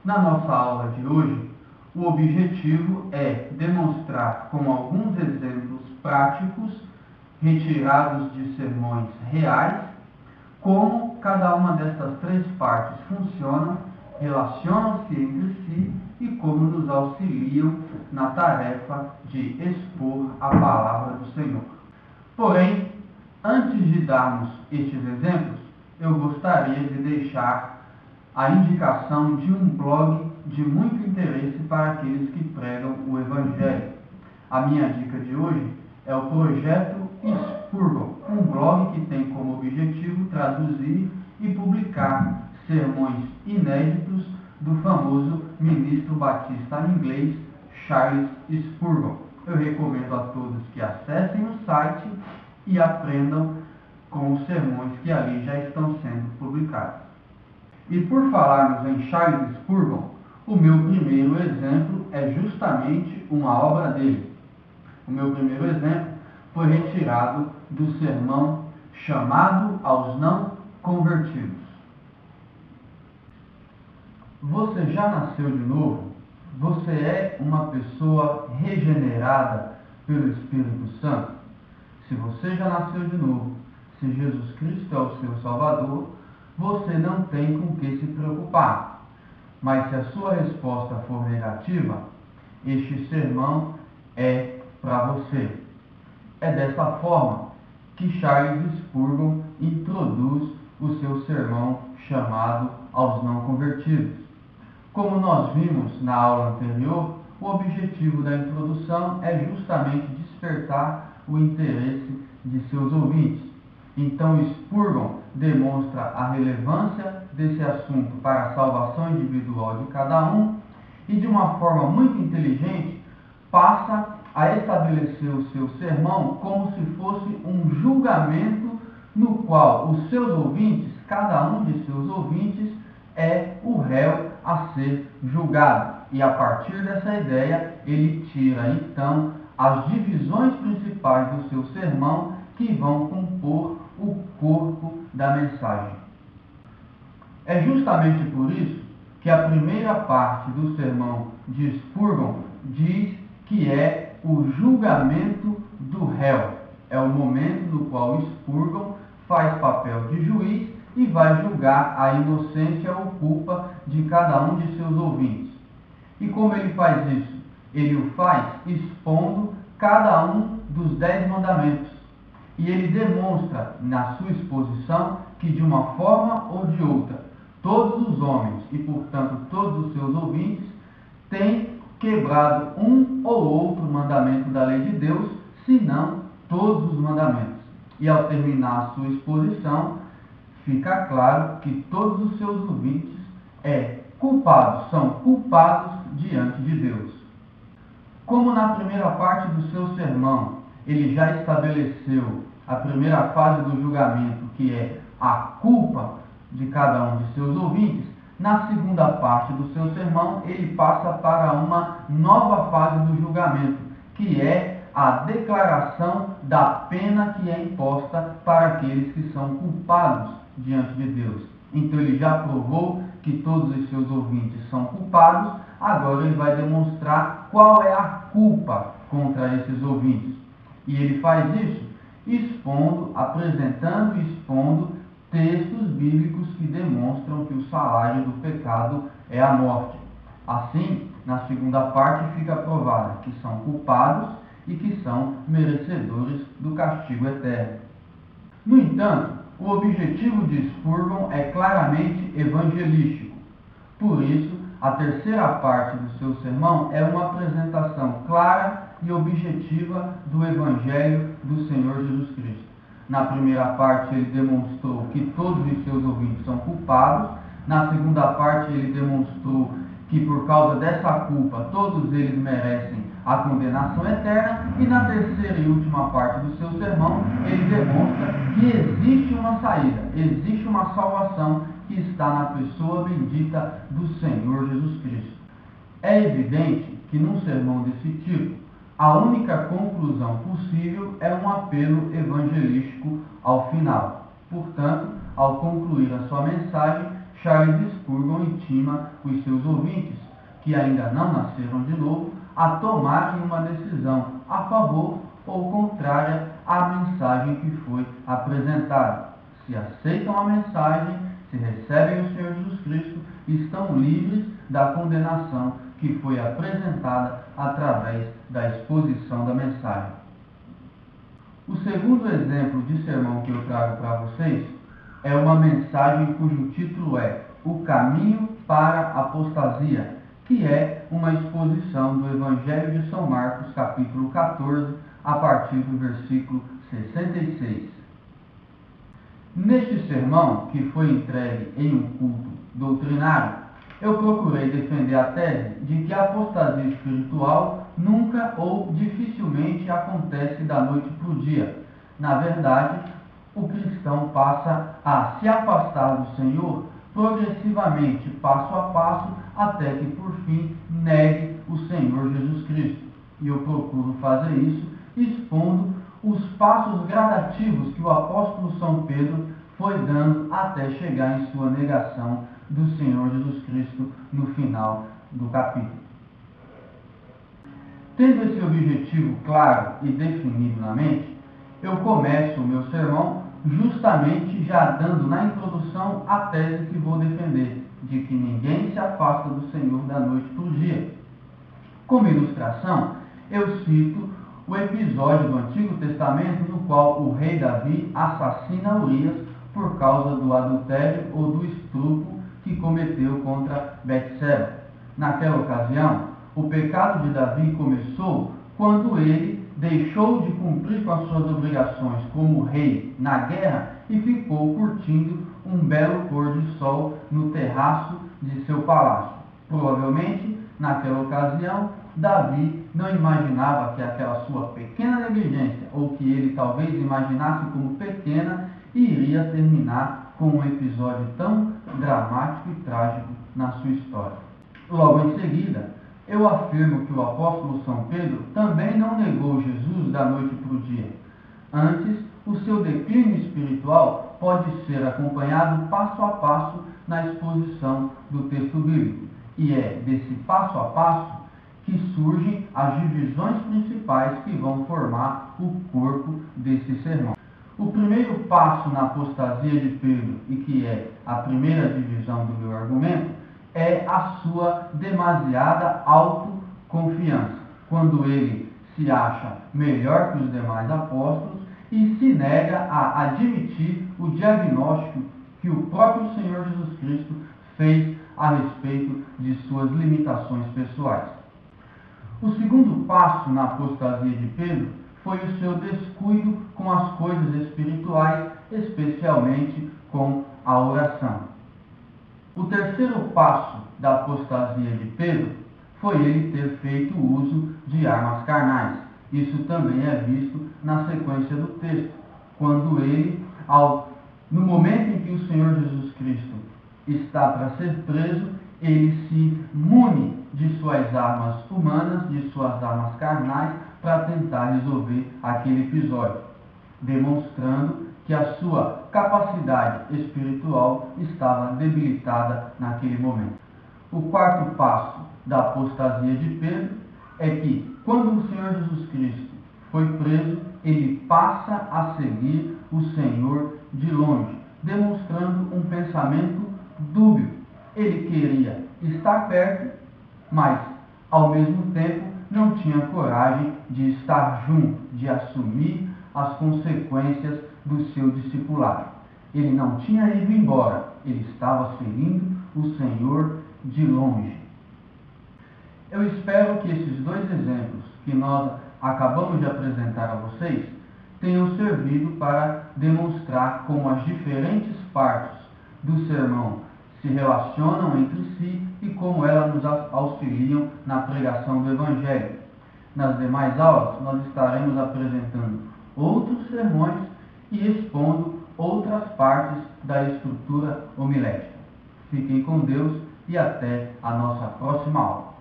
Na nossa aula de hoje, o objetivo é demonstrar com alguns exemplos práticos, retirados de sermões reais, como cada uma dessas três partes funcionam, relacionam-se entre si e como nos auxiliam na tarefa de expor a palavra do Senhor. Porém, antes de darmos estes exemplos, eu gostaria de deixar a indicação de um blog de muito interesse para aqueles que pregam o Evangelho. A minha dica de hoje é o Projeto Spurgeon, um blog que tem como objetivo traduzir e publicar sermões inéditos do famoso ministro batista inglês Charles Spurgeon. Eu recomendo a todos que acessem o site e aprendam com os sermões que ali já estão sendo publicados. E por falarmos em Charles Spurgeon, o meu primeiro exemplo é justamente uma obra dele. O meu primeiro exemplo foi retirado do sermão Chamado aos Não Convertidos. Você já nasceu de novo? Você é uma pessoa regenerada pelo Espírito Santo? Se você já nasceu de novo, se Jesus Cristo é o seu Salvador, você não tem com que se preocupar. Mas se a sua resposta for negativa, este sermão é para você. É dessa forma que Charles Spurgeon introduz o seu sermão chamado aos não convertidos. Como nós vimos na aula anterior, o objetivo da introdução é justamente despertar o interesse de seus ouvintes. Então, Spurgeon demonstra a relevância desse assunto para a salvação individual de cada um e, de uma forma muito inteligente, passa a estabelecer o seu sermão como se fosse um julgamento no qual os seus ouvintes, cada um de seus ouvintes, é o réu a ser julgado. E a partir dessa ideia, ele tira então as divisões principais do seu sermão que vão compor o corpo da mensagem. É justamente por isso que a primeira parte do sermão de Spurgeon diz que é o julgamento do réu. É o momento no qual Spurgeon faz papel de juiz e vai julgar a inocência ou culpa de cada um de seus ouvintes. E como ele faz isso? Ele o faz expondo cada um dos 10 mandamentos. E ele demonstra na sua exposição que, de uma forma ou de outra, todos os homens e, portanto, todos os seus ouvintes têm quebrado um ou outro mandamento da lei de Deus, se não todos os mandamentos. E ao terminar a sua exposição, fica claro que todos os seus ouvintes são culpados diante de Deus. Como na primeira parte do seu sermão, ele já estabeleceu a primeira fase do julgamento, que é a culpa de cada um de seus ouvintes, na segunda parte do seu sermão, ele passa para uma nova fase do julgamento, que é a declaração da pena que é imposta para aqueles que são culpados diante de Deus. Então ele já provou que todos os seus ouvintes são culpados, agora ele vai demonstrar qual é a culpa contra esses ouvintes. E ele faz isso apresentando e expondo textos bíblicos que demonstram que o salário do pecado é a morte. Assim, na segunda parte fica provado que são culpados e que são merecedores do castigo eterno. No entanto, o objetivo de Spurgeon é claramente evangelístico. Por isso, a terceira parte do seu sermão é uma apresentação clara e objetiva do Evangelho do Senhor Jesus Cristo. Na primeira parte, ele demonstrou que todos os seus ouvintes são culpados. Na segunda parte, ele demonstrou que, por causa dessa culpa, todos eles merecem a condenação eterna. E na terceira e última parte do seu sermão, ele demonstra que existe uma saída, existe uma salvação que está na pessoa bendita do Senhor Jesus Cristo. É evidente que num sermão desse tipo, a única conclusão possível é um apelo evangelístico ao final. Portanto, ao concluir a sua mensagem, Charles Spurgeon intima os seus ouvintes, que ainda não nasceram de novo, a tomarem uma decisão a favor ou contrária à mensagem que foi apresentada. Se aceitam a mensagem, se recebem o Senhor Jesus Cristo, estão livres da condenação que foi apresentada através da exposição da mensagem. O segundo exemplo de sermão que eu trago para vocês é uma mensagem cujo título é O Caminho para a Apostasia, que é uma exposição do Evangelho de São Marcos, capítulo 14, a partir do versículo 66. Neste sermão, que foi entregue em um culto doutrinário, eu procurei defender a tese de que a apostasia espiritual nunca ou dificilmente acontece da noite para o dia. Na verdade, o cristão passa a se afastar do Senhor progressivamente, passo a passo, até que por fim negue o Senhor Jesus Cristo. E eu procuro fazer isso expondo os passos gradativos que o apóstolo São Pedro foi dando até chegar em sua negação do Senhor Jesus Cristo no final do capítulo. Tendo esse objetivo claro e definido na mente, eu começo o meu sermão justamente já dando na introdução a tese que vou defender, de que ninguém se afasta do Senhor da noite para o dia. Como ilustração, eu cito o episódio do Antigo Testamento no qual o rei Davi assassina Urias por causa do adultério ou do estupro que cometeu contra Betseba. Naquela ocasião, o pecado de Davi começou quando ele deixou de cumprir com as suas obrigações como rei na guerra e ficou curtindo um belo pôr de sol no terraço de seu palácio. Provavelmente, naquela ocasião, Davi não imaginava que aquela sua pequena negligência, ou que ele talvez imaginasse como pequena, iria terminar com um episódio tão dramático e trágico na sua história. Logo em seguida, eu afirmo que o apóstolo São Pedro também não negou Jesus da noite para o dia. Antes, o seu declínio espiritual pode ser acompanhado passo a passo na exposição do texto bíblico. E é desse passo a passo que surgem as divisões principais que vão formar o corpo desse sermão. O primeiro passo na apostasia de Pedro, e que é a primeira divisão do meu argumento, é a sua demasiada autoconfiança, quando ele se acha melhor que os demais apóstolos e se nega a admitir o diagnóstico que o próprio Senhor Jesus Cristo fez a respeito de suas limitações pessoais. O segundo passo na apostasia de Pedro foi o seu descuido com as coisas espirituais, especialmente com a oração. O terceiro passo da apostasia de Pedro foi ele ter feito uso de armas carnais. Isso também é visto na sequência do texto, quando ele, no momento em que o Senhor Jesus Cristo está para ser preso, ele se mune de suas armas humanas, de suas armas carnais, para tentar resolver aquele episódio, demonstrando que a sua capacidade espiritual estava debilitada naquele momento. O quarto passo da apostasia de Pedro é que, quando o Senhor Jesus Cristo foi preso, ele passa a seguir o Senhor de longe, demonstrando um pensamento dúbio. Ele queria estar perto, mas, ao mesmo tempo, não tinha coragem de estar junto, de assumir as consequências do seu discipulado. Ele não tinha ido embora, ele estava seguindo o Senhor de longe. Eu espero que esses dois exemplos que nós acabamos de apresentar a vocês tenham servido para demonstrar como as diferentes partes do sermão se relacionam entre si e como elas nos auxiliam na pregação do Evangelho. Nas demais aulas, nós estaremos apresentando outros sermões e expondo outras partes da estrutura homilética. Fiquem com Deus e até a nossa próxima aula.